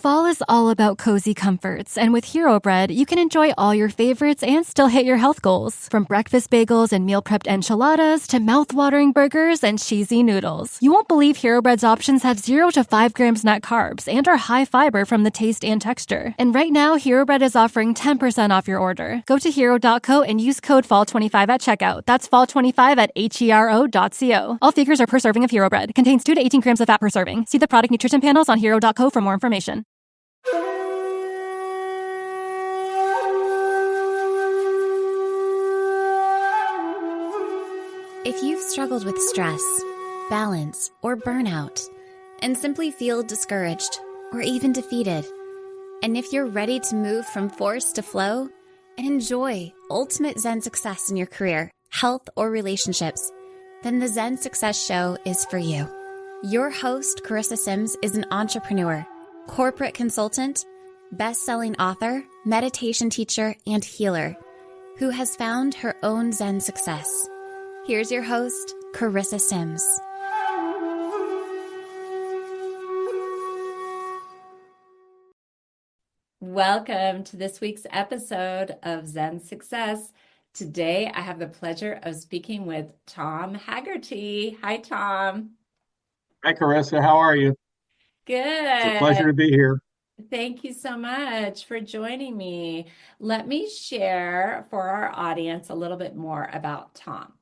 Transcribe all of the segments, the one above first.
Fall is all about cozy comforts, and with Hero Bread, you can enjoy all your favorites and still hit your health goals. From breakfast bagels and meal prepped enchiladas to mouth-watering burgers and cheesy noodles. You won't believe Hero Bread's options have 0 to 5 grams net carbs and are high fiber from the taste and texture. And right now, Hero Bread is offering 10% off your order. Go to hero.co and use code FALL25 at checkout. That's FALL25 at hero.co. All figures are per serving of Hero Bread. Contains 2 to 18 grams of fat per serving. See the product nutrition panels on hero.co for more information. If you've struggled with stress, balance, or burnout, and simply feel discouraged or even defeated, and if you're ready to move from force to flow and enjoy ultimate Zen success in your career, health, or relationships, then the Zen Success Show is for you. Your host, Carissa Sims, is an entrepreneur, corporate consultant, best-selling author, meditation teacher, and healer who has found her own Zen success. Here's your host, Carissa Sims. Welcome to this week's episode of Zen Success. Today, I have the pleasure of speaking with Tom Hagerty. Hi, Tom. Hi, Carissa. How are you? Good. It's a pleasure to be here. Thank you so much for joining me. Let me share for our audience a little bit more about Tom.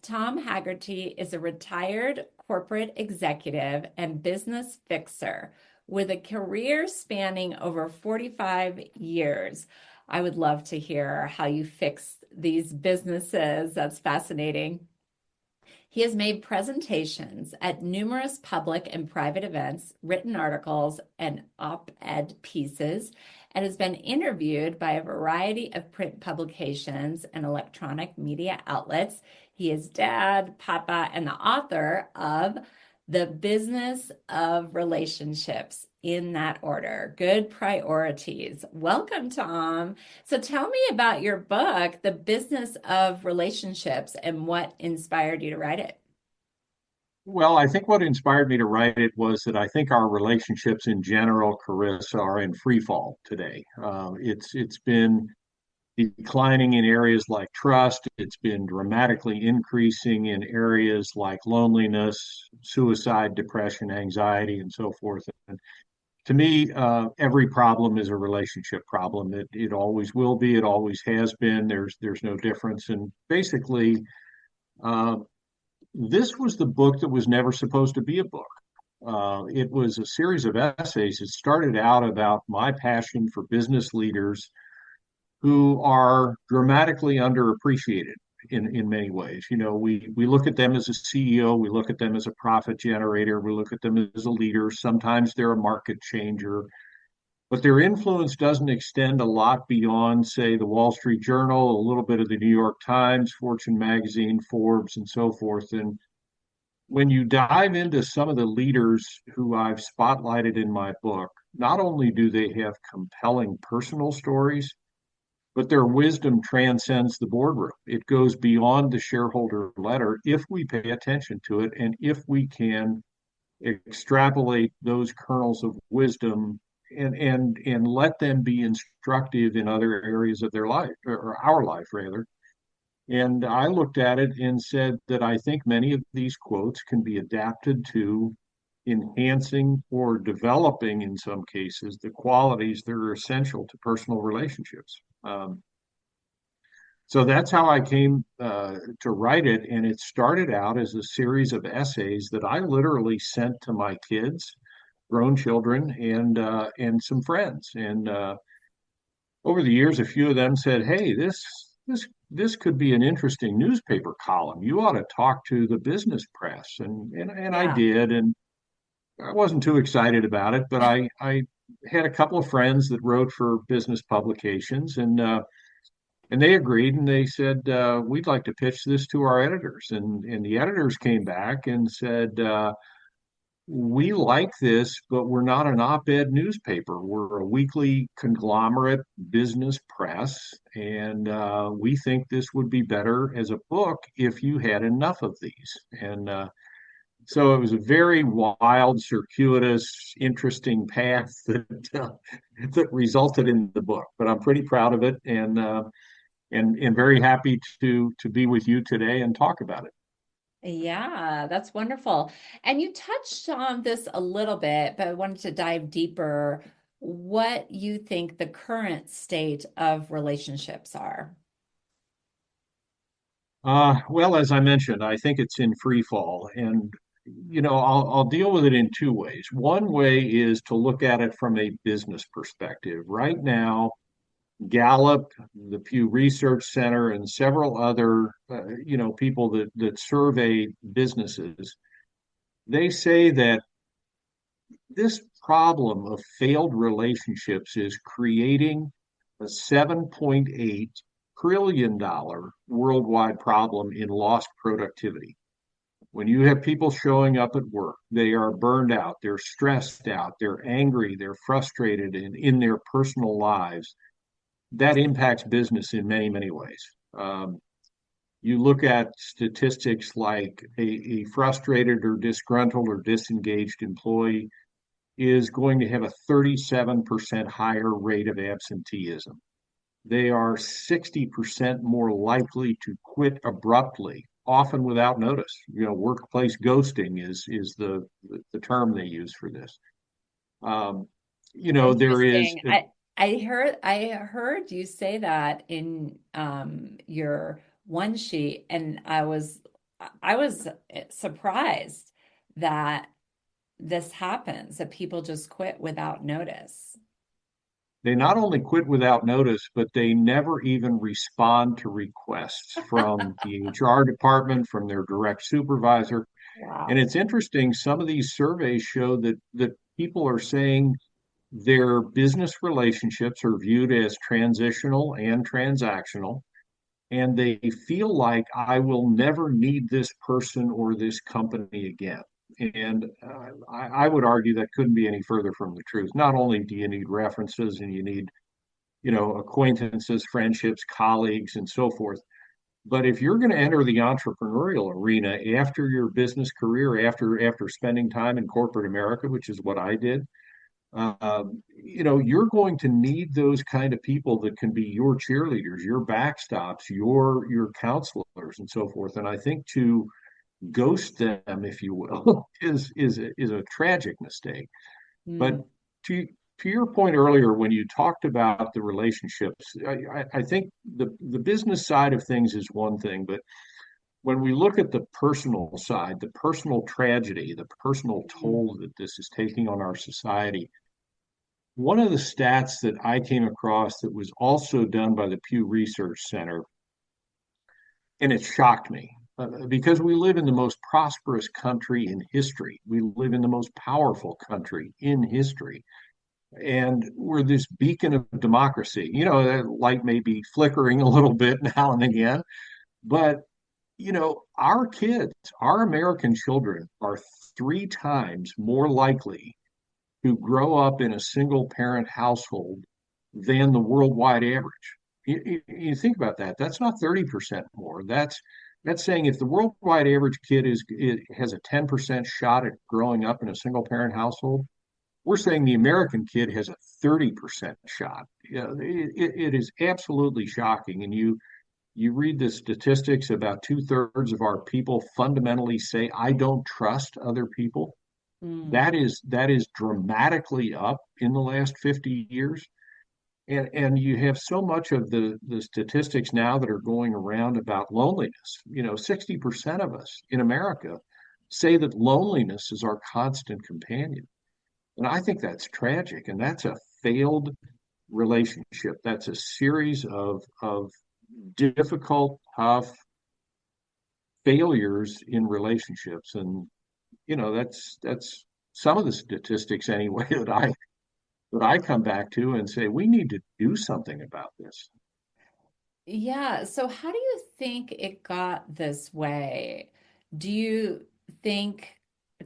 Tom Hagerty is a retired corporate executive and business fixer with a career spanning over 45 years. I would love to hear how you fix these businesses. That's fascinating. He has made presentations at numerous public and private events, written articles, and op-ed pieces, and has been interviewed by a variety of print publications and electronic media outlets. He is dad, papa, and the author of The Business of Relationships, in that order. Good priorities. Welcome, Tom. So tell me about your book, The Business of Relationships, and what inspired you to write it. Well, I think what inspired me to write it was that I think our relationships in general, Carissa, are in free fall today. It's been declining in areas like trust. It's been dramatically increasing in areas like loneliness, suicide, depression, anxiety, and so forth. And to me, every problem is a relationship problem. It always will be. It always has been. There's no difference. And basically, uh, this was the book that was never supposed to be a book. It was a series of essays. It started out about my passion for business leaders who are dramatically underappreciated in many ways. You know, we look at them as a CEO, we look at them as a profit generator, we look at them as a leader. Sometimes they're a market changer, but their influence doesn't extend a lot beyond, say, the Wall Street Journal, a little bit of the New York Times, Fortune magazine, Forbes, and so forth. And when you dive into some of the leaders who I've spotlighted in my book, not only do they have compelling personal stories, but their wisdom transcends the boardroom. It goes beyond the shareholder letter if we pay attention to it and if we can extrapolate those kernels of wisdom and let them be instructive in other areas of their life, or our life rather. And I looked at it and said that I think many of these quotes can be adapted to enhancing or developing, in some cases, the qualities that are essential to personal relationships. So that's how I came to write it. And it started out as a series of essays that I literally sent to my kids, grown children, and some friends. And over the years, a few of them said, "Hey, this could be an interesting newspaper column. You ought to talk to the business press." And I Yeah. did, and I wasn't too excited about it, but I had a couple of friends that wrote for business publications, and they agreed, and they said, "We'd like to pitch this to our editors." And the editors came back and said, "We like this, but we're not an op-ed newspaper. We're a weekly conglomerate business press, and we think this would be better as a book if you had enough of these." And So it was a very wild, circuitous, interesting path that resulted in the book. But I'm pretty proud of it, and very happy to be with you today and talk about it. Yeah, that's wonderful. And you touched on this a little bit, but I wanted to dive deeper. What you think the current state of relationships are? Well, as I mentioned, I think it's in free fall, and I'll deal with it in two ways. One way is to look at it from a business perspective. Right now, Gallup, the Pew Research Center, and several other people that survey businesses, they say that this problem of failed relationships is creating a $7.8 trillion worldwide problem in lost productivity. When you have people showing up at work, they are burned out, they're stressed out, they're angry, they're frustrated in their personal lives. That impacts business in many, many ways. You look at statistics like a frustrated or disgruntled or disengaged employee is going to have a 37% higher rate of absenteeism. They are 60% more likely to quit abruptly, often without notice. Workplace ghosting is the term they use for this. There is. Interesting. I heard you say that in your one sheet, and I was surprised that this happens, that people just quit without notice. They not only quit without notice, but they never even respond to requests from the HR department, from their direct supervisor. And Wow. it's interesting, some of these surveys show that people are saying their business relationships are viewed as transitional and transactional, and they feel like I will never need this person or this company again. And I would argue that couldn't be any further from the truth. Not only do you need references and you need, acquaintances, friendships, colleagues, and so forth, but if you're going to enter the entrepreneurial arena after your business career, after spending time in corporate America, which is what I did, you're going to need those kind of people that can be your cheerleaders, your backstops, your counselors, and so forth. And I think to ghost them, if you will, is a tragic mistake. But Mm. to your point earlier, when you talked about the relationships, I think the business side of things is one thing, but when we look at the personal side, the personal tragedy, the personal Mhm. toll that this is taking on our society, one of the stats that I came across that was also done by the Pew Research Center, and it shocked me because we live in the most prosperous country in history. We live in the most powerful country in history. And we're this beacon of democracy. That light may be flickering a little bit now and again, but our kids, our American children are three times more likely who grow up in a single parent household than the worldwide average. You think about that. That's not 30% more. That's saying if the worldwide average kid has a 10% shot at growing up in a single parent household, we're saying the American kid has a 30% shot. It is absolutely shocking. And you read the statistics about two-thirds of our people fundamentally say, I don't trust other people. Mm. That is dramatically up in the last 50 years. And you have so much of the statistics now that are going around about loneliness. 60% of us in America say that loneliness is our constant companion. And I think that's tragic. And that's a failed relationship. That's a series of difficult, tough failures in relationships. And that's some of the statistics anyway that I come back to and say we need to do something about this. Yeah, so how do you think it got this way? Do you think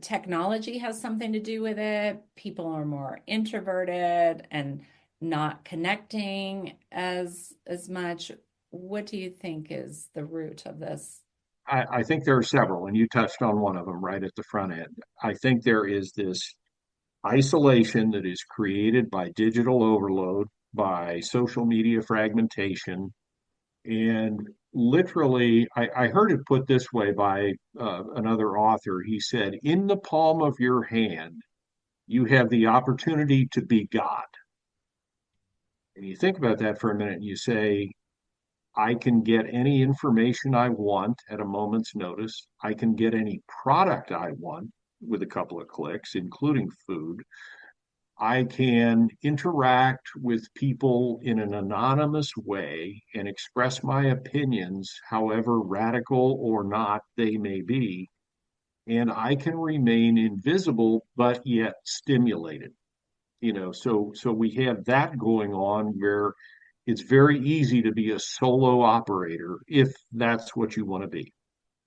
technology has something to do with it? People are more introverted and not connecting as much. What do you think is the root of this? I think there are several, and you touched on one of them right at the front end. I think there is this isolation that is created by digital overload, by social media fragmentation, and literally, I heard it put this way by another author. He said, "In the palm of your hand, you have the opportunity to be God." And you think about that for a minute and you say, I can get any information I want at a moment's notice. I can get any product I want with a couple of clicks, including food. I can interact with people in an anonymous way and express my opinions, however radical or not they may be. And I can remain invisible, but yet stimulated. So we have that going on where it's very easy to be a solo operator if that's what you want to be.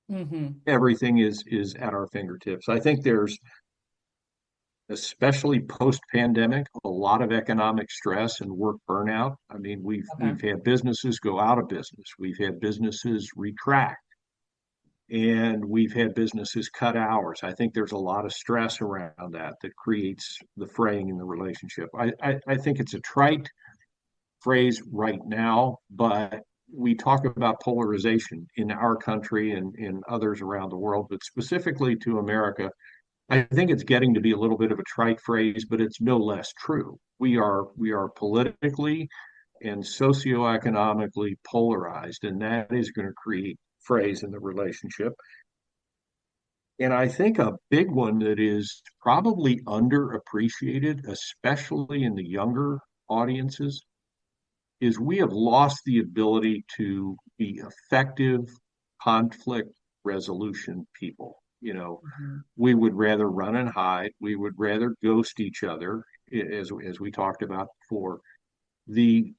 Hmm. Everything is at our fingertips. I think there's, especially post-pandemic, a lot of economic stress and work burnout. I mean, Okay. we've had businesses go out of business. We've had businesses retract, and we've had businesses cut hours. I think there's a lot of stress around that creates the fraying in the relationship. I think it's a trite phrase right now, but we talk about polarization in our country and in others around the world, but specifically to America, I think it's getting to be a little bit of a trite phrase, but it's no less true. We are politically and socioeconomically polarized, and that is going to create phrase in the relationship. And I think a big one that is probably underappreciated, especially in the younger audiences, is we have lost the ability to be effective conflict resolution people. Mhm. We would rather run and hide. We would rather ghost each other, as we talked about before. The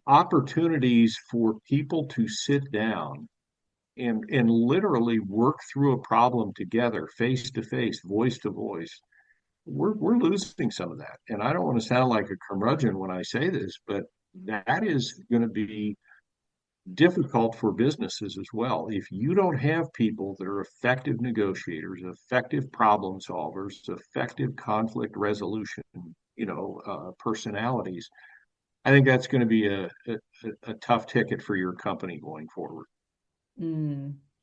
opportunities for people to sit down and literally work through a problem together, face to face, voice to voice, we're losing some of that. And I don't want to sound like a curmudgeon when I say this, but that is going to be difficult for businesses as well. If you don't have people that are effective negotiators, effective problem solvers, effective conflict resolution, personalities, I think that's going to be a tough ticket for your company going forward.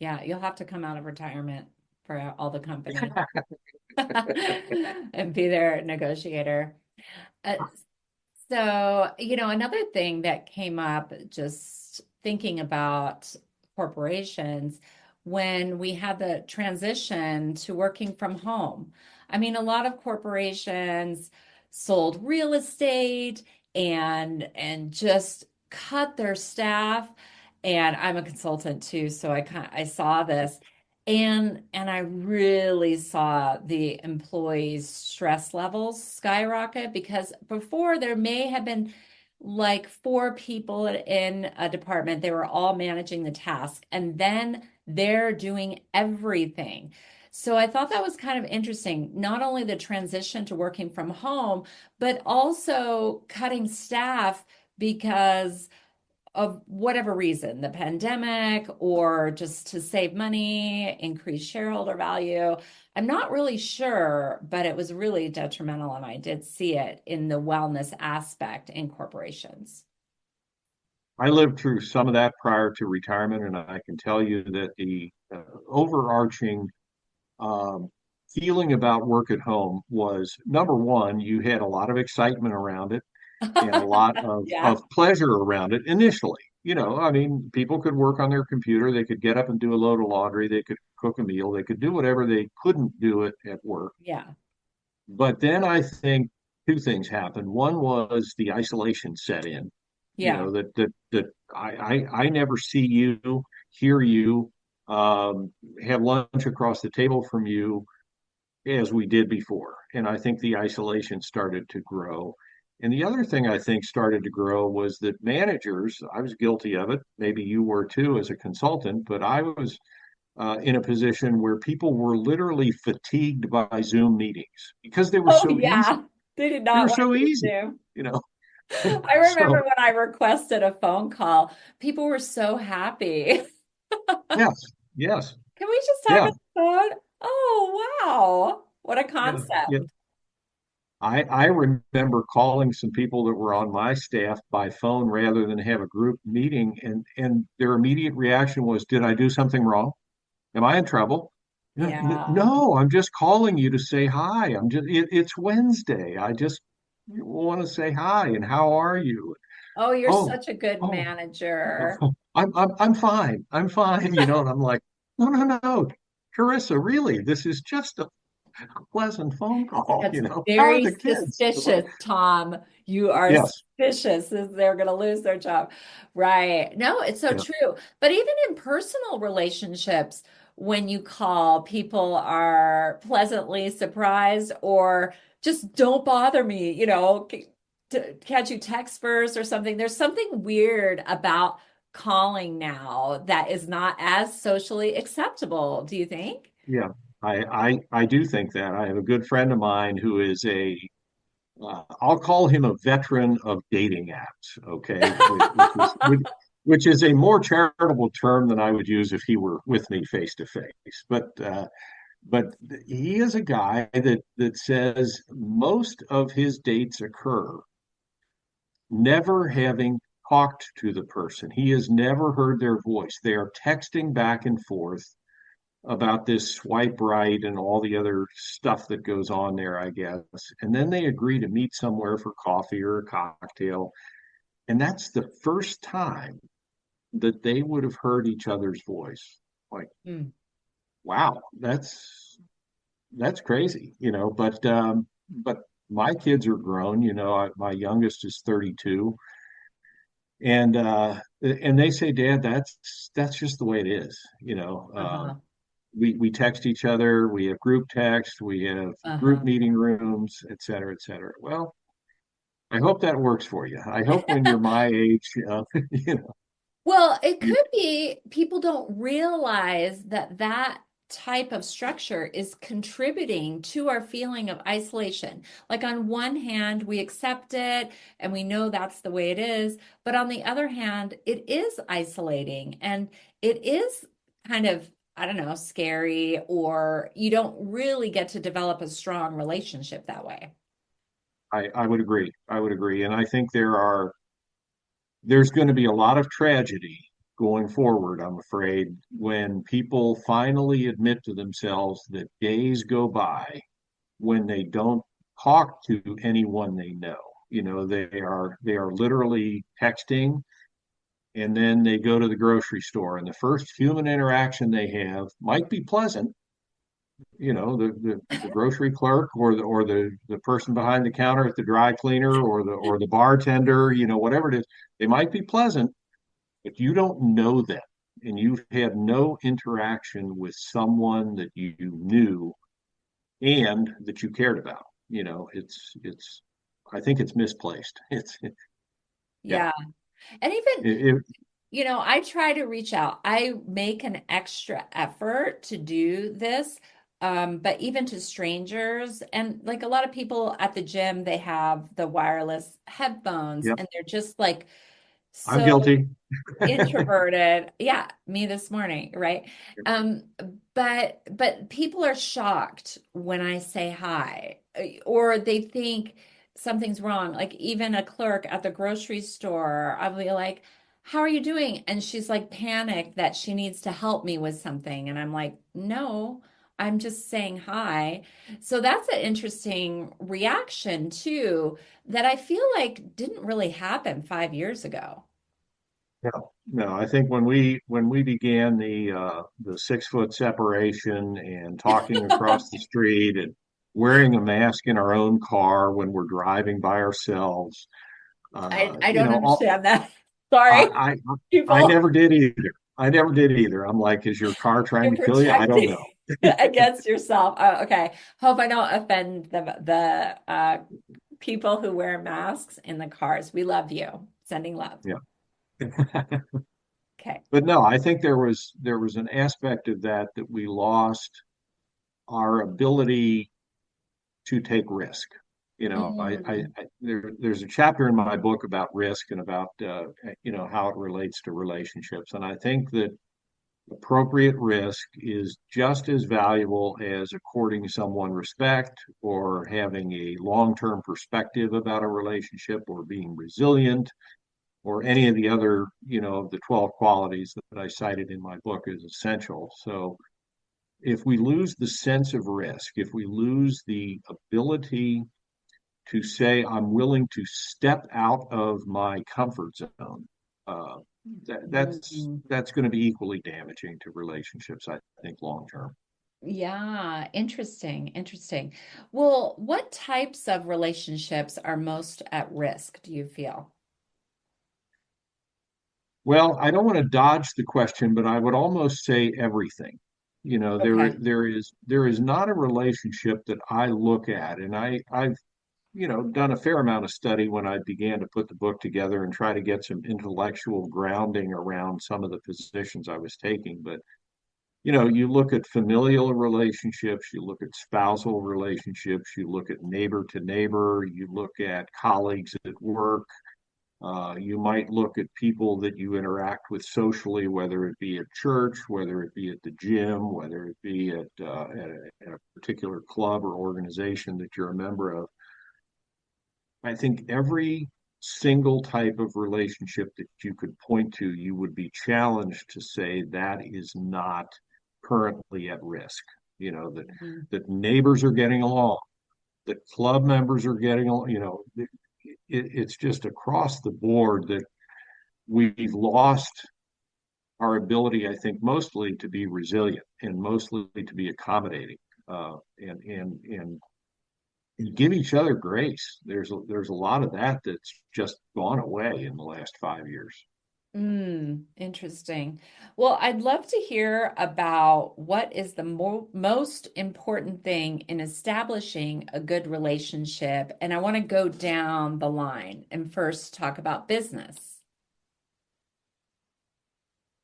Yeah, you'll have to come out of retirement for all the company and be their negotiator. Uh, so, another thing that came up just thinking about corporations when we had the transition to working from home. I mean, a lot of corporations sold real estate and just cut their staff. And I'm a consultant too, so I saw this. And I really saw the employees' stress levels skyrocket because before there may have been like four people in a department. They were all managing the task, and then they're doing everything. So I thought that was kind of interesting, not only the transition to working from home, but also cutting staff because of whatever reason, the pandemic or just to save money, increase shareholder value. I'm not really sure, but it was really detrimental. And I did see it in the wellness aspect in corporations. I lived through some of that prior to retirement, and I can tell you that the overarching um, feeling about work at home was number one, you had a lot of excitement around it and a lot Yeah. of pleasure around it initially. I mean, people could work on their computer, they could get up and do a load of laundry, they could cook a meal, they could do whatever they couldn't do it at work. Yeah. But then I think two things happened. One was the isolation set in, Yeah. that I never see you, hear you, have lunch across the table from you as we did before. And I think the isolation started to grow. And the other thing I think started to grow was that managers, I was guilty of it, maybe you were too as a consultant, but I was in a position where people were literally fatigued by Zoom meetings because they were Oh, so easy. yeah. They did They not were want so to use easy, Zoom. you know. I remember So when I requested a phone call, people were so happy. yes, Yes. Can we just talk on Yeah. the phone? Oh, wow. What a Yeah. Yeah. concept. I remember calling some people that were on my staff by phone rather than have a group meeting, and their immediate reaction was, "Did I do something wrong? Am I in trouble?" Yeah. No, I'm just calling you to say hi. It's Wednesday. I just want to say hi and how are you? Oh, you're Oh, such a good oh, manager. I'm fine. I'm fine. And I'm like, no, no, no, Carissa, really, this is just a pleasant phone call. That's How are very the kids? suspicious, Tom. You are Yes. suspicious as they're going to lose their job. Right. No, it's so Yeah. true. But even in personal relationships, when you call, people are pleasantly surprised or just don't bother me, can't you text first or something? There's something weird about calling now that is not as socially acceptable, do you think? Yeah. I do think that. I have a good friend of mine who is I'll call him a veteran of dating apps, okay, which is a more charitable term than I would use if he were with me face to face. But he is a guy that says most of his dates occur never having talked to the person. He has never heard their voice. They are texting back and forth about this swipe right and all the other stuff that goes on there, I guess. And then they agree to meet somewhere for coffee or a cocktail. And that's the first time that they would have heard each other's voice. Like, Hmm. wow, that's crazy, but my kids are grown, my youngest is 32, and they say, Dad, that's just the way it is, Uh-huh. we text each other, we have group text, we have group Uh-huh. meeting rooms, et cetera, et cetera. Well, I hope that works for you. I hope when you're my age, you know, Well, it you, could be people don't realize that that type of structure is contributing to our feeling of isolation. Like on one hand, we accept it and we know that's the way it is, but on the other hand, it is isolating and it is kind of, I don't know, scary, or you don't really get to develop a strong relationship that way. I would agree. I would agree, and I think there's going to be a lot of tragedy going forward, I'm afraid, when people finally admit to themselves that days go by when they don't talk to anyone they know. They are literally texting, and then they go to the grocery store, and the first human interaction they have might be pleasant. The grocery clerk or the person behind the counter at the dry cleaner or the bartender, whatever it is, they might be pleasant, but you don't know them, and you've had no interaction with someone that you knew and that you cared about. It's I think it's misplaced. Yeah. Yeah. And even It, I try to reach out. I make an extra effort to do this, but even to strangers, and like a lot of people at the gym, they have the wireless headphones yep, and they're just like I'm so guilty. introverted. Yeah, me this morning, right? Um, but people are shocked when I say hi, or they think something's wrong. Like even a clerk at the grocery store, I'll be like, "How are you doing?" And she's like panicked that she needs to help me with something, and I'm like, "No, I'm just saying hi." So that's an interesting reaction too, that I feel like didn't really happen 5 years ago. No, no. I think when we began the 6 foot separation and talking across the street and wearing a mask in our own car when we're driving by ourselves, I don't all, understand that. Sorry, I, I people, never did either. I never did either. I'm like, is your car trying you're to kill you? I don't projecting know. against yourself. Oh, okay. Hope I don't offend the people who wear masks in the cars. We love you. Sending love. Yeah. Okay. But no, I think there was an aspect of that we lost our ability to take risk. Mm, There's a chapter in my book about risk and about how it relates to relationships, and I think that appropriate risk is just as valuable as according someone respect or having a long-term perspective about a relationship or being resilient or any of the other, of the 12 qualities that I cited in my book is essential. So if we lose the sense of risk, if we lose the ability to say, I'm willing to step out of my comfort zone, uh, Mhm. that's going to be equally damaging to relationships, I think, long term. Yeah, interesting, interesting. Well, what types of relationships are most at risk, do you feel? Well, I don't want to dodge the question, but I would almost say everything. Okay. There is not a relationship that I look at, and I've done a fair amount of study when I began to put the book together and try to get some intellectual grounding around some of the positions I was taking. But you look at familial relationships, you look at spousal relationships, you look at neighbor to neighbor, you look at colleagues at work. You might look at people that you interact with socially, whether it be at church, whether it be at the gym, whether it be at a particular club or organization that you're a member of. I think every single type of relationship that you could point to, you would be challenged to say that is not currently at risk. That Mhm. neighbors are getting along, that club members are getting along. It's just across the board that we've lost our ability, I think, mostly to be resilient and mostly to be accommodating, and give each other grace. There's a lot of that that's just gone away in the last 5 years. Interesting. Well, I'd love to hear about what is the most important thing in establishing a good relationship. And I want to go down the line and first talk about business.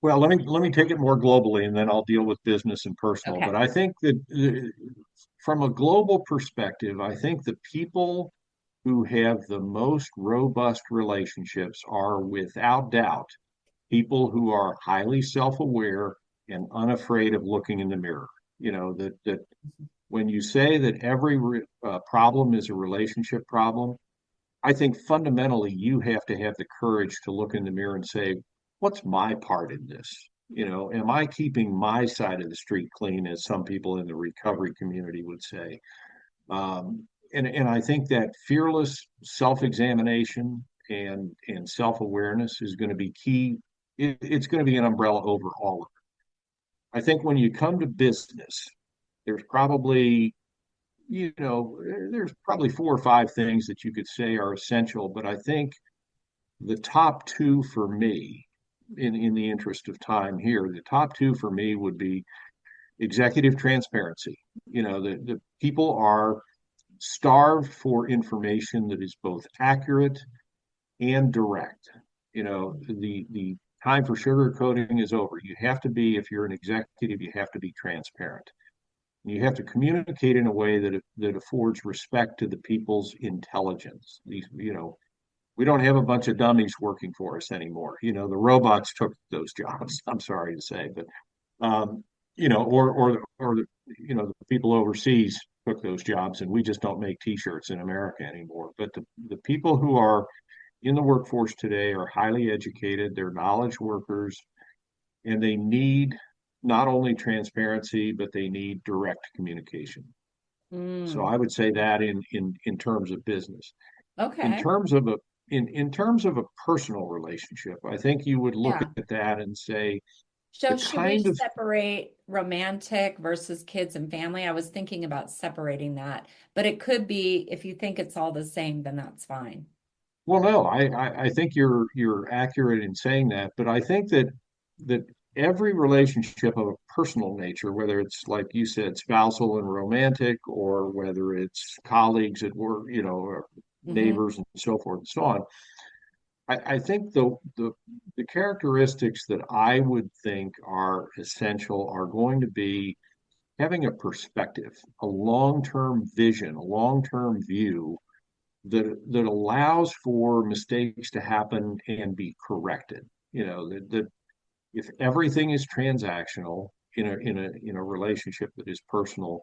Well, let me take it more globally, and then I'll deal with business and personal. But Okay. I think that from a global perspective, I think the people who have the most robust relationships are without doubt people who are highly self-aware and unafraid of looking in the mirror. That when you say that every problem is a relationship problem, I think fundamentally you have to have the courage to look in the mirror and say, what's my part in this? Am I keeping my side of the street clean, as some people in the recovery community would say? And I think that fearless self-examination and self-awareness is going to be key. It's going to be an umbrella over all of it. I think when you come to business, there's probably there's probably four or five things that you could say are essential, but I think the top two for me, in the interest of time here, the top two for me would be executive transparency. The people are starved for information that is both accurate and direct. The time for sugarcoating is over. You have to be, if you're an executive, you have to be transparent. You have to communicate in a way that affords respect to the people's intelligence. We don't have a bunch of dummies working for us anymore. The robots took those jobs. I'm sorry to say, but or the people overseas took those jobs, and we just don't make T-shirts in America anymore. But the people who are in the workforce today are highly educated. They're knowledge workers, and they need not only transparency, but they need direct communication. So Mm, I would say that in terms of business. In okay. terms of a in terms of a personal relationship, I think you would look Yeah. at that and say the So should we kind of separate romantic versus kids and family? I was thinking about separating that, but it could be if you think it's all the same, then that's fine. well, no, I think you're accurate in saying that, but I think that every relationship of a personal nature, whether it's like you said, spousal and romantic, or whether it's colleagues at work, or Hmm. neighbors and so forth and so on, I think the characteristics that I would think are essential are going to be having a perspective, a long-term vision, a long-term view that allows for mistakes to happen and be corrected. That If everything is transactional in a relationship that is personal,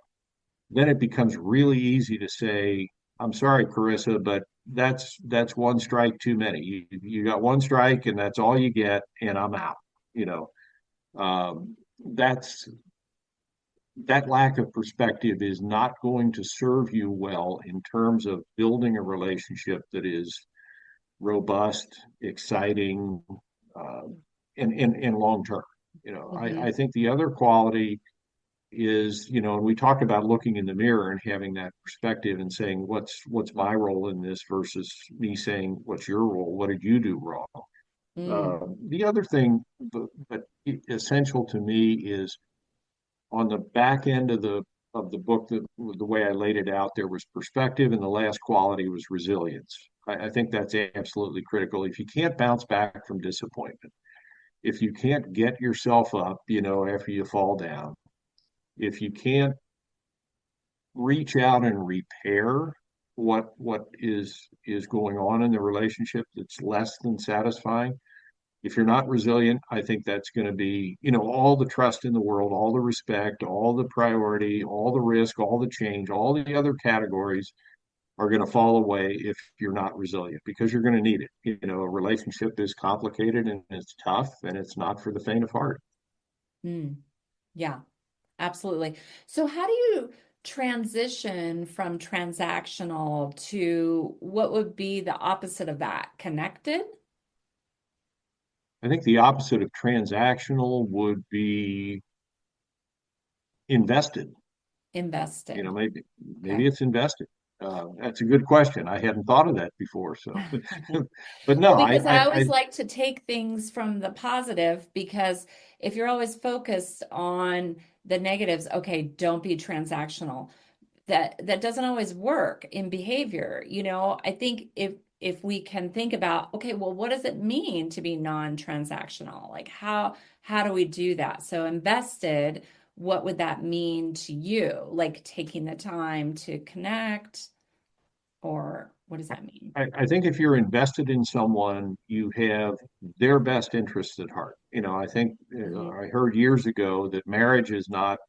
then it becomes really easy to say, I'm sorry, Carissa, but that's one strike too many. You got one strike and that's all you get, and I'm out. You know, that's that lack of perspective is not going to serve you well in terms of building a relationship that is robust, exciting, uh, and long term. I Hmm. think the other quality is, and we talked about looking in the mirror and having that perspective and saying, what's my role in this versus me saying, what's your role? What did you do wrong? Mm. The other thing, but essential to me is on the back end of the book, the way I laid it out, there was perspective, and the last quality was resilience. I think that's absolutely critical. If you can't bounce back from disappointment, if you can't get yourself up, after you fall down, if you can't reach out and repair what is going on in the relationship that's less than satisfying, if you're not resilient, I think that's going to be, all the trust in the world, all the respect, all the priority, all the risk, all the change, all the other categories are going to fall away if you're not resilient because you're going to need it. A relationship is complicated and it's tough and it's not for the faint of heart. Mm. Yeah, absolutely. So how do you transition from transactional to what would be the opposite of that? Connected? I think the opposite of transactional would be invested. Invested. Maybe Okay. it's invested. That's a good question. I hadn't thought of that before. So, but no, Well, I, because I I, I always like to take things from the positive, because if you're always focused on the negatives, okay, don't be transactional. That doesn't always work in behavior. I think if we can think about, okay, well, what does it mean to be non-transactional? Like how do we do that? So invested, what would that mean to you? Like taking the time to connect, or what does that mean? I think if you're invested in someone, you have their best interests at heart. I think Mhm. I heard years ago that marriage is not,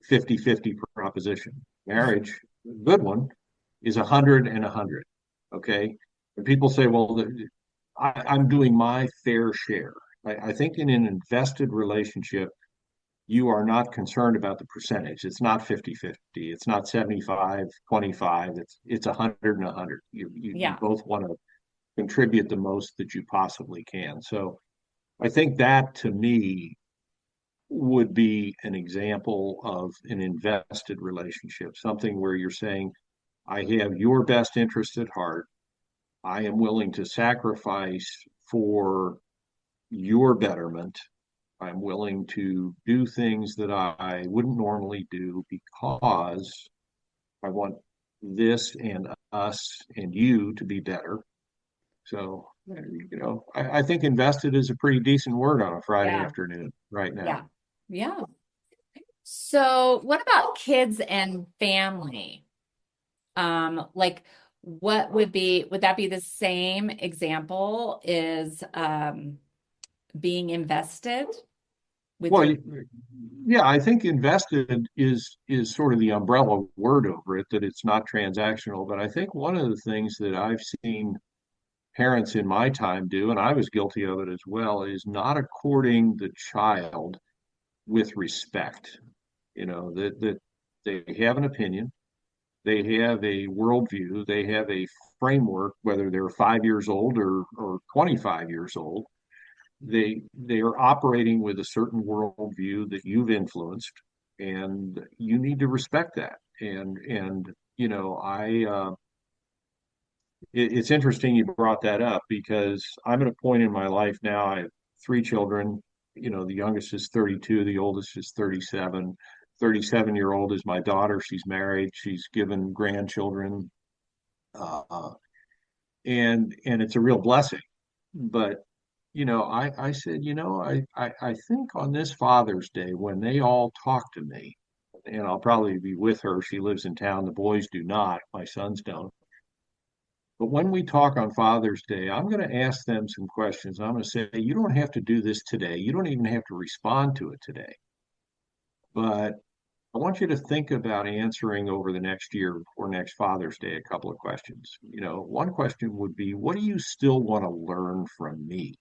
50-50 proposition. Marriage, a good one, is 100 and 100. Okay. And people say, well, I'm doing my fair share. I think in an invested relationship, you are not concerned about the percentage. It's not 50-50. It's not 75-25. It's 100 and 100. You Yeah. both want to contribute the most that you possibly can. So I think that to me would be an example of an invested relationship, something where you're saying, I have your best interest at heart. I am willing to sacrifice for your betterment. I'm willing to do things that I wouldn't normally do because I want this and us and you to be better. So, I think invested is a pretty decent word on a Friday Yeah. afternoon right now. Yeah. Yeah. So what about kids and family? Like would that be the same example is being invested with your Well, yeah, I think invested is sort of the umbrella word over it, that it's not transactional. But I think one of the things that I've seen parents in my time do, and I was guilty of it as well, is not according the child with respect. That they have an opinion, they have a worldview, they have a framework, whether they're 5 years old or 25 years old. They are operating with a certain worldview that you've influenced, and you need to respect that. And I it's interesting you brought that up because I'm at a point in my life now. I have three children. The youngest is 32, the oldest is 37. 37-year-old is my daughter. She's married. She's given grandchildren, uh, and it's a real blessing. But I said, I think on this Father's Day when they all talk to me, and I'll probably be with her. She lives in town. The boys do not. My sons don't. But when we talk on Father's Day, I'm going to ask them some questions. I'm going to say, you don't have to do this today. You don't even have to respond to it today. But I want you to think about answering over the next year before next Father's Day a couple of questions. One question would be, what do you still want to learn from me?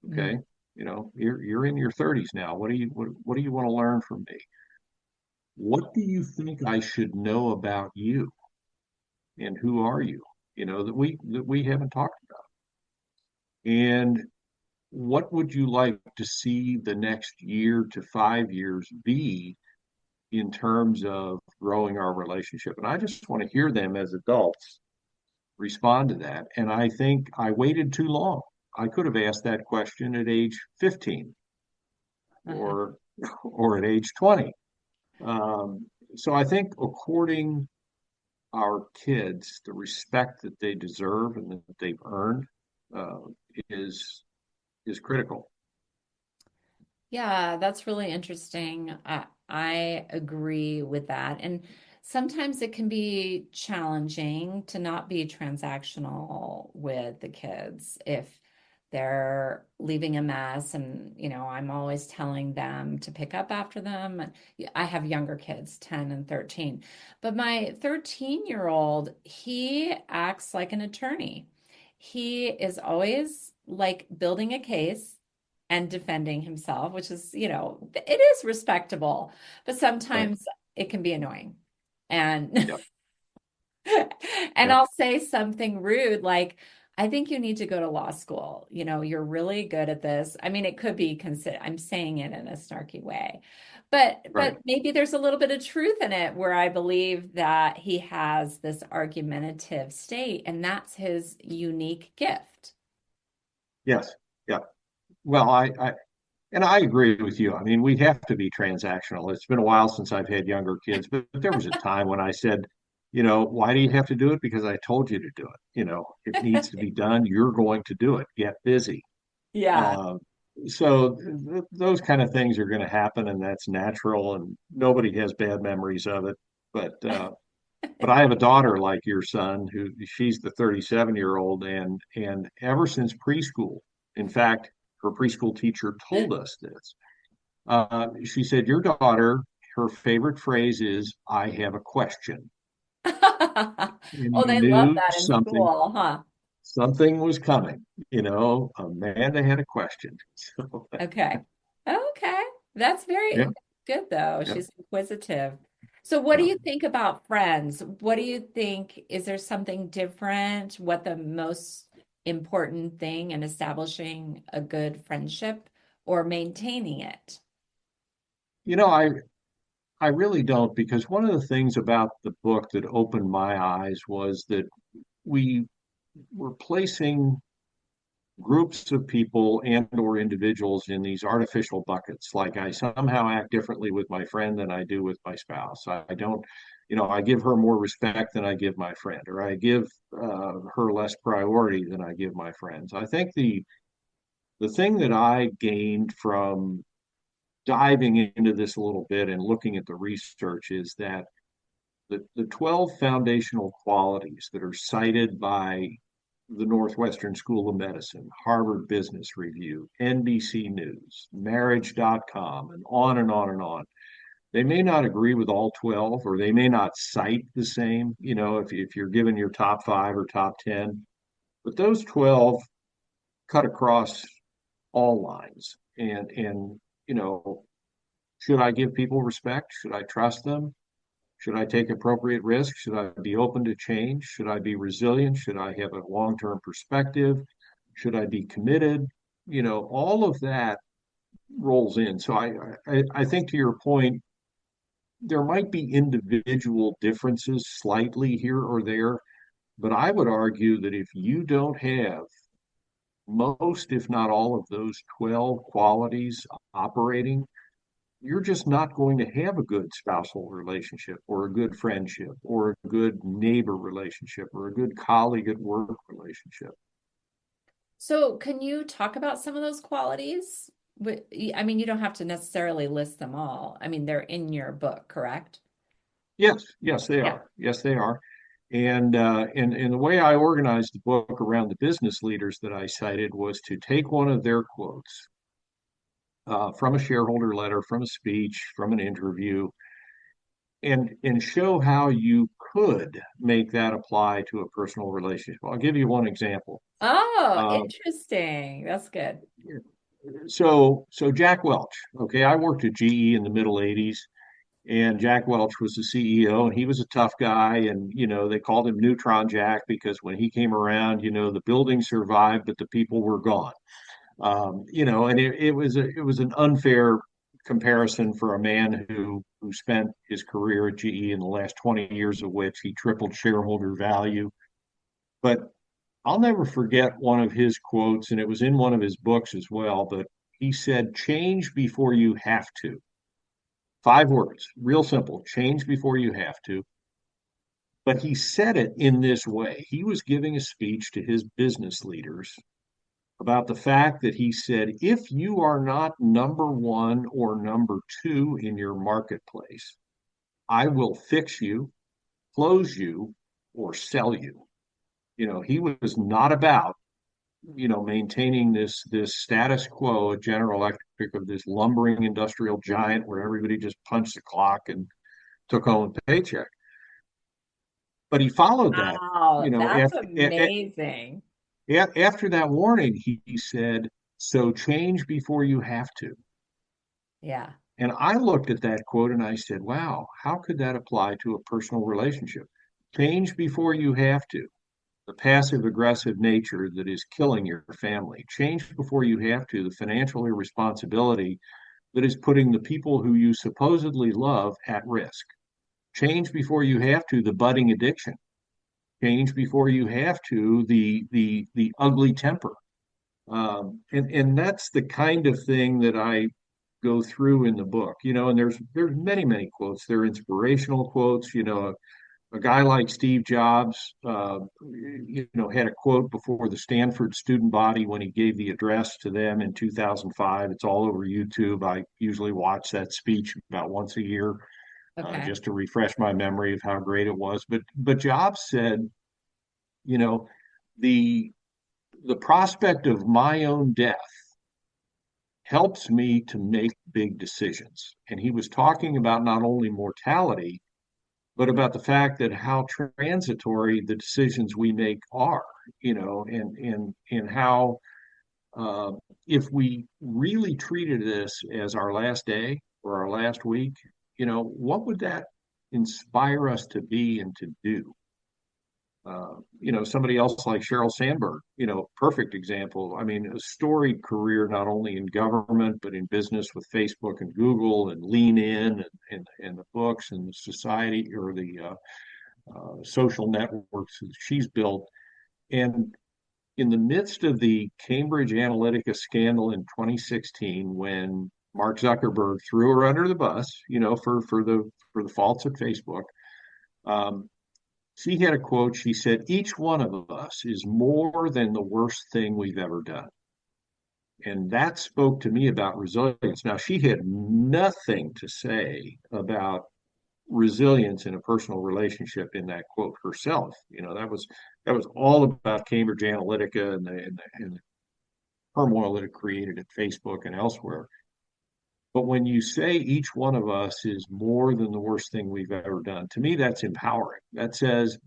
Mm. Okay. You're in your 30s now. What do you want to learn from me? What do you think I should know about you? And who are you? That we haven't talked about. And what would you like to see the next year to 5 years be in terms of growing our relationship? And I just want to hear them as adults respond to that. And I think I waited too long. I could have asked that question at age 15 Uh-huh. or or at age 20. So I think according our kids the respect that they deserve and that they've earned uh, is is critical. Yeah, that's really interesting. I agree with that. And sometimes it can be challenging to not be transactional with the kids if they're leaving a mess. And, I'm always telling them to pick up after them. And I have younger kids, 10 and 13. But my 13-year-old, he acts like an attorney. He is always like building a case and defending himself, which is, it is respectable, but Right. sometimes it can be annoying. And Yep. and Yep. I'll say something rude like, I think you need to go to law school. You're really good at this. I mean, it could be considered, I'm saying it in a snarky way, but Right. maybe there's a little bit of truth in it where I believe that he has this argumentative state and that's his unique gift. Yes. Yeah. Well, and I agree with you. I mean, we have to be transactional. It's been a while since I've had younger kids, but there was a time when I said, why do you have to do it? Because I told you to do it. It needs to be done. You're going to do it. Get busy. Yeah. Uh, so those kind of things are going to happen, and that's natural. And nobody has bad memories of it. But I have a daughter like your son, who she's the 37-year-old, and ever since preschool, in fact, her preschool teacher told us this. She said, "Your daughter, her favorite phrase is, 'I have a question.'" And Oh, you they love knew that in something school, huh? something was coming. Amanda had a question. So, Okay. Okay. That's yeah, very good, though. yeah. She's inquisitive. So, what do Yeah. you think about friends? What do you think? Is there something different? What the most important thing in establishing a good friendship or maintaining it? You know, I really don't, because one of the things about the book that opened my eyes was that we were placing groups of people and or individuals in these artificial buckets. Like, I somehow act differently with my friend than I do with my spouse. I don't, I give her more respect than I give my friend, or I give her less priority than I give my friends. I think the thing that I gained from diving into this a little bit and looking at the research is that the 12 foundational qualities that are cited by the Northwestern School of Medicine, Harvard Business Review, NBC News, marriage.com, and on and on and on. They may not agree with all 12, or they may not cite the same, if you're given your top five or top 10, but those 12 cut across all lines. And, you know, should I give people respect? Should I trust them? Should I take appropriate risks? Should I be open to change? Should I be resilient? Should I have a long-term perspective? Should I be committed? All of that rolls in. So I think, to your point, there might be individual differences slightly here or there, but I would argue that if you don't have most, if not all, of those 12 qualities operating, you're just not going to have a good spousal relationship, or a good friendship, or a good neighbor relationship, or a good colleague at work relationship. So, can you talk about some of those qualities? I mean, you don't have to necessarily list them all. I mean, they're in your book, correct? Yes, yes, they Yeah. are. Yes, they are. And the way I organized the book around the business leaders that I cited was to take one of their quotes from a shareholder letter, from a speech, from an interview, and show how you could make that apply to a personal relationship. I'll give you one example. Oh, Uh, interesting. That's good. so Jack Welch, okay, I worked at GE in the middle 80s, and Jack Welch was the CEO, and he was a tough guy, and they called him Neutron Jack because when he came around, the building survived, but the people were gone. And it was an unfair comparison for a man who spent his career at GE in the last 20 years of which he tripled shareholder value. But I'll never forget one of his quotes, and it was in one of his books as well. But he said, "Change before you have to." 5 words, real simple: change before you have to. But he said it in this way. He was giving a speech to his business leaders about the fact that he said, if you are not number one or number two in your marketplace, I will fix you, close you, or sell you. He was not about, maintaining this status quo at General Electric of this lumbering industrial giant where everybody just punched the clock and took home a paycheck. But he followed that, Wow, that's after, amazing. after that warning, he said, so change before you have to. Yeah. And I looked at that quote and I said, wow, how could that apply to a personal relationship? Change before you have to. The passive aggressive nature that is killing your family. Change before you have to. The financial irresponsibility that is putting the people who you supposedly love at risk. Change before you have to. The budding addiction. Change before you have to. The ugly temper. And that's the kind of thing that I go through in the book, and there's many quotes. They're inspirational quotes. A guy like Steve Jobs, had a quote before the Stanford student body when he gave the address to them in 2005. It's all over YouTube. I usually watch that speech about once a year, Okay. just to refresh my memory of how great it was. But Jobs said, you know, the the prospect of my own death helps me to make big decisions. And he was talking about not only mortality, but about the fact that how transitory the decisions we make are, and how uh, if we really treated this as our last day or our last week, what would that inspire us to be and to do? Somebody else like Sheryl Sandberg, perfect example. I mean, a storied career not only in government but in business with Facebook and Google and Lean In and the books and the society or the social networks that she's built. And in the midst of the Cambridge Analytica scandal in 2016, when Mark Zuckerberg threw her under the bus, for the faults at Facebook. Um, she had a quote. She said, each one of us is more than the worst thing we've ever done. And that spoke to me about resilience. Now, she had nothing to say about resilience in a personal relationship in that quote herself. That was all about Cambridge Analytica and the turmoil that it created at Facebook and elsewhere. But when you say each one of us is more than the worst thing we've ever done, to me, that's empowering. That says,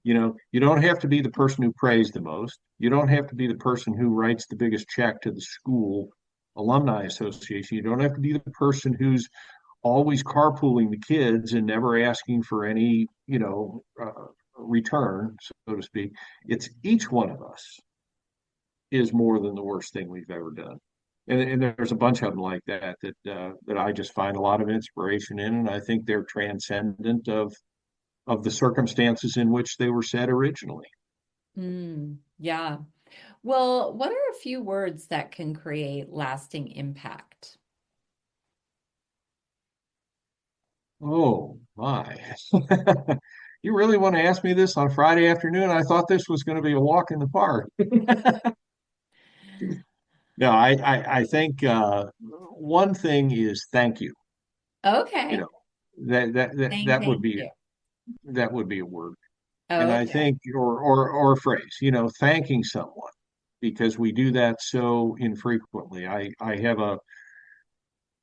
you don't have to be the person who prays the most. You don't have to be the person who writes the biggest check to the school alumni association. You don't have to be the person who's always carpooling the kids and never asking for any, return, so to speak. It's each one of us is more than the worst thing we've ever done. And there's a bunch of them like that I just find a lot of inspiration in, and I think they're transcendent of the circumstances in which they were said originally. Yeah. Well, what are a few words that can create lasting impact? Oh my. You really want to ask me this on Friday afternoon? I thought this was going to be a walk in the park. No, I think one thing is thank you. You Okay. know, that that that Saying that would thank be you. that would be a word. And Oh, I okay. think, or phrase, thanking someone because we do that so infrequently. I have a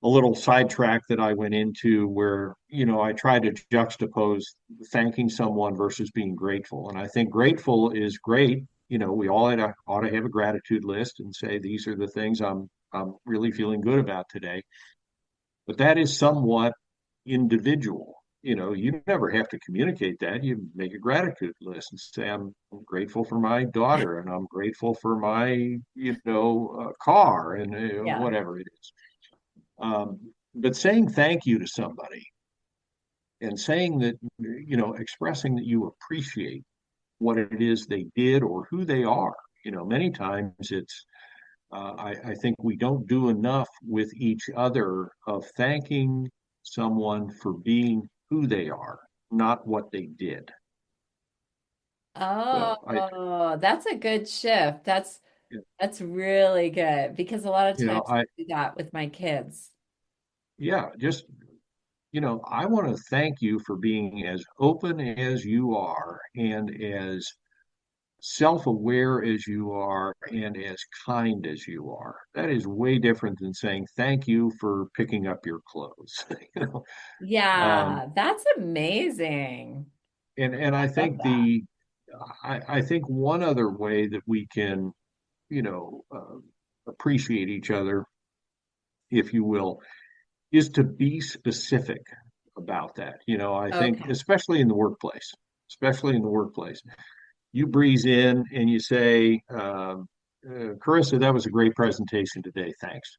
little sidetrack that I went into where, I try to juxtapose thanking someone versus being grateful. And I think grateful is great. We all ought to have a gratitude list and say, these are the things I'm really feeling good about today. But that is somewhat individual. You never have to communicate that. You make a gratitude list and say, I'm grateful for my daughter and I'm grateful for my, car and Yeah. whatever it is. But saying thank you to somebody and saying that, expressing that you appreciate what it is they did or who they are, many times I think we don't do enough with each other of thanking someone for being who they are, not what they did. So Oh, that's a good shift. That's really good because a lot of you know, times I, I do that with my kids. yeah, just, I want to thank you for being as open as you are and as self-aware as you are and as kind as you are. That is way different than saying thank you for picking up your clothes. you know. Um, Yeah, that's amazing. and I I love think that. I think one other way that we can, you know, uh, appreciate each other, if you will, is to be specific about that. I think Okay. especially in the workplace, you breeze in and you say, Carissa, that was a great presentation today. Thanks.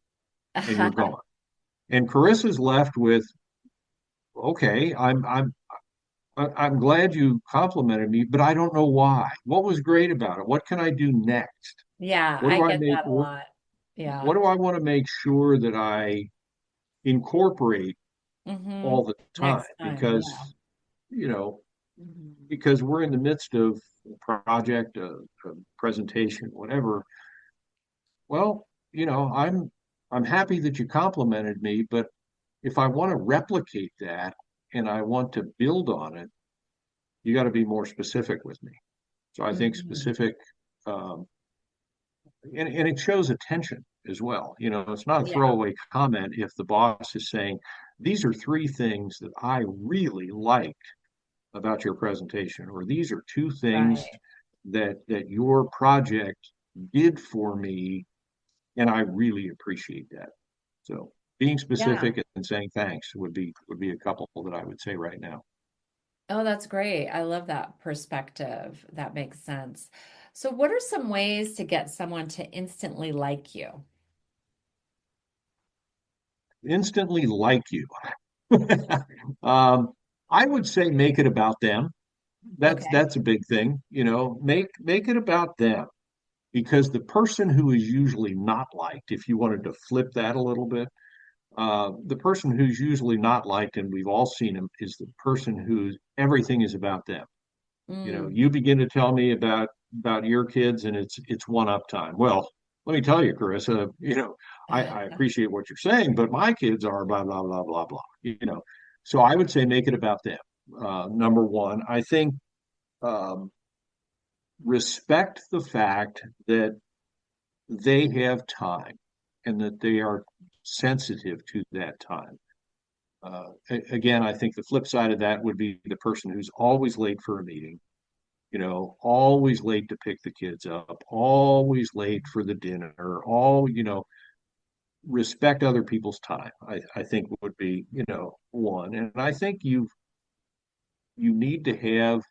And you're gone. And Carissa's left with, okay, I'm glad you complimented me, but I don't know why. What was great about it? What can I do next? Yeah, What I do I get make? that a lot. What Yeah. do I want to make sure that I incorporate Hmm. all the time? Next time. Because, Yeah. you know, Mhm. because we're in the midst of a project, a presentation, whatever. Well, I'm happy that you complimented me, but if I want to replicate that and I want to build on it, you got to be more specific with me. So I think Mhm. specific, um, and it shows attention as well. It's not a Yeah. throwaway comment if the boss is saying, these are three things that I really liked about your presentation, or these are two things Right. that your project did for me, and I really appreciate that. So being Yeah. specific and saying thanks would be a couple that I would say right now. Oh, that's great. I love that perspective. That makes sense. So, what are some ways to get someone to instantly like you? Instantly like you. um, I would say make it about them. Okay. That's a big thing. Make it about them because the person who is usually not liked, if you wanted to flip that a little bit, the person who's usually not liked, and we've all seen him, is the person whose everything is about them. Mm. You begin to tell me about your kids, and it's one up time. Well, let me tell you, Carissa, I appreciate what you're saying, but my kids are blah blah blah blah blah. So I would say make it about them. Number one, I think um, respect the fact that they have time and that they are sensitive to that time. Again, I think the flip side of that would be the person who's always late for a meeting, always late to pick the kids up, always late for the dinner, respect other people's time, I think would be, one. And I think you need to have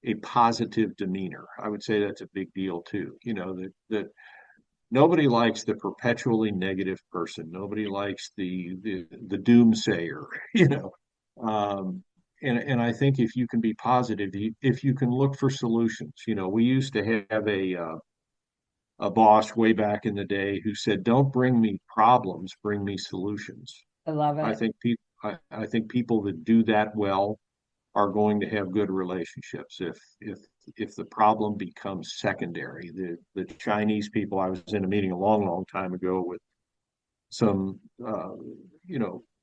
a positive demeanor. I would say that's a big deal too. That nobody likes the perpetually negative person. Nobody likes the doomsayer, you know. Um, and I think if you can be positive, if you can look for solutions, we used to have a boss way back in the day who said, "Don't bring me problems, bring me solutions." I love I it. think people I think people that do that well are going to have good relationships. If the problem becomes secondary, the Chinese people, I was in a meeting a long, long time ago with some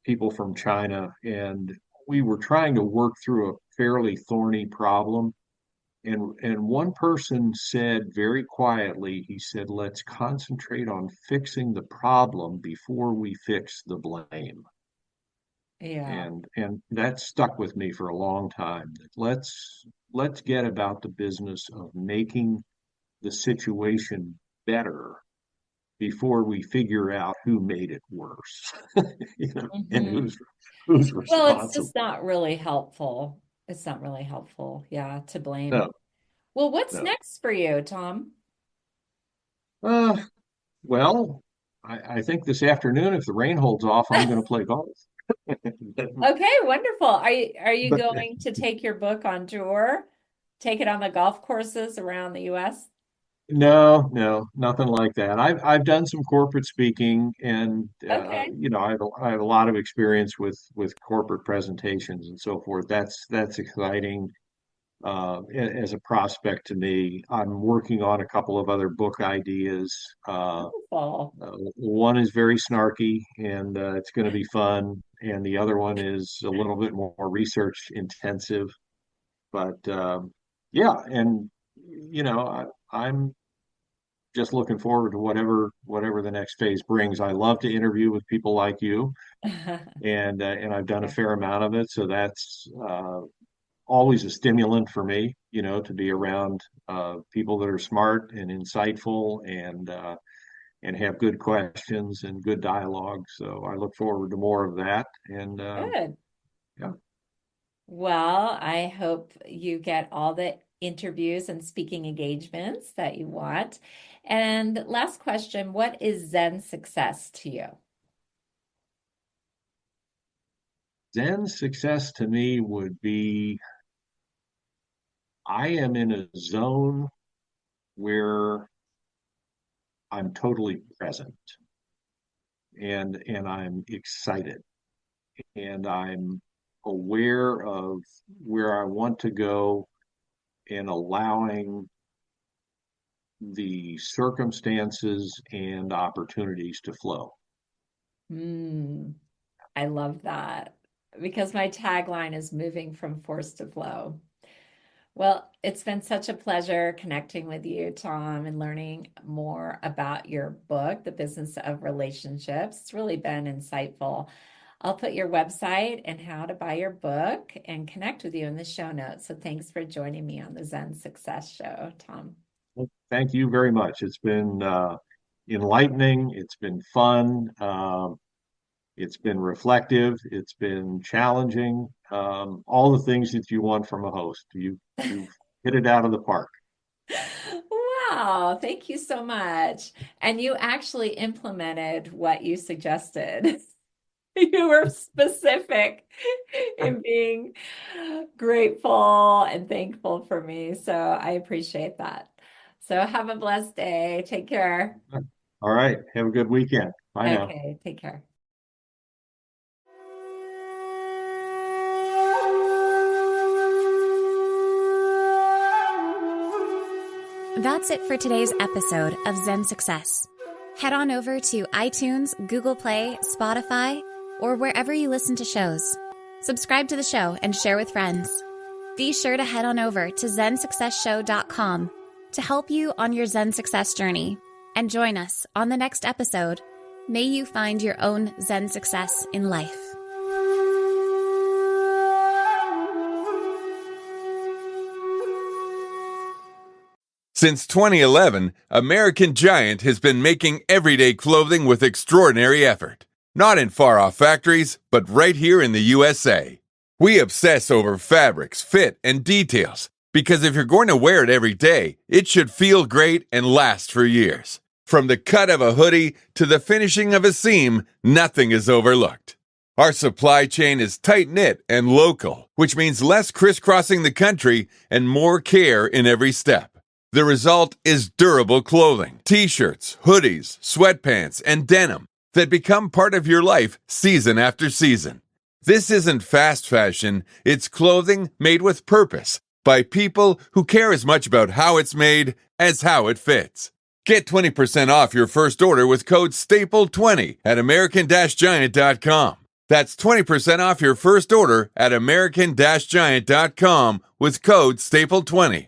people from China, and we were trying to work through a fairly thorny problem. And one person said very quietly, he said, let's concentrate on fixing the problem before we fix the blame. Yeah. And that stuck with me for a long time. Let's get about the business of making the situation better before we figure out who made it worse, and Hmm. who's Well, it's just responsible. not really helpful. It's not really helpful, yeah, to blame. No, Well, what's no. next for you, Tom? Uh, well, I think this afternoon, if the rain holds off, I'm going to play golf. Okay, wonderful. Are you But going to take your book on tour? Take it on the golf courses around the US? no, no, nothing like that. I've done some corporate speaking, and Okay, I have a lot of experience with corporate presentations and so forth. That's exciting as a prospect to me. I'm working on a couple of other book ideas. wonderful. One is very snarky, and it's going to be fun, and the other one is a little bit more research intensive. But yeah, and I'm just looking forward to whatever the next phase brings. I love to interview with people like you, and I've done a fair amount of it, so that's always a stimulant for me, to be around people that are smart and insightful and have good questions and good dialogue. So I look forward to more of that. And Good. yeah, Well, I hope you get all the interviews and speaking engagements that you want. And last question, what is Zen success to you? Zen success to me would be I am in a zone where I'm totally present and I'm excited and I'm aware of where I want to go and allowing the circumstances and opportunities to flow. Hmm, I love that because my tagline is moving from force to flow. Well, it's been such a pleasure connecting with you, Tom, and learning more about your book, The Business of Relationships. It's really been insightful. I'll put your website and how to buy your book and connect with you in the show notes. So thanks for joining me on the Zen Success Show, Tom. Well, thank you very much. It's been enlightening. It's been fun. It's been reflective. It's been challenging. All the things that you want from a host. You've hit it out of the park. Wow, thank you so much. And you actually implemented what you suggested. You were specific in being grateful and thankful for me. So I appreciate that. So have a blessed day. Take care. All right. Have a good weekend. Bye now. Okay, take care. That's it for today's episode of Zen Success. Head on over to iTunes, Google Play, Spotify, or wherever you listen to shows. Subscribe to the show and share with friends. Be sure to head on over to ZenSuccessShow.com to help you on your Zen success journey. And join us on the next episode. May you find your own Zen success in life. Since 2011, American Giant has been making everyday clothing with extraordinary effort. Not in far-off factories, but right here in the USA. We obsess over fabrics, fit, and details, because if you're going to wear it every day, it should feel great and last for years. From the cut of a hoodie to the finishing of a seam, nothing is overlooked. Our supply chain is tight-knit and local, which means less crisscrossing the country and more care in every step. The result is durable clothing, t-shirts, hoodies, sweatpants, and denim that become part of your life season after season. This isn't fast fashion, it's clothing made with purpose by people who care as much about how it's made as how it fits. Get 20% off your first order with code STAPLE20 at American-Giant.com. That's 20% off your first order at American-Giant.com with code STAPLE20.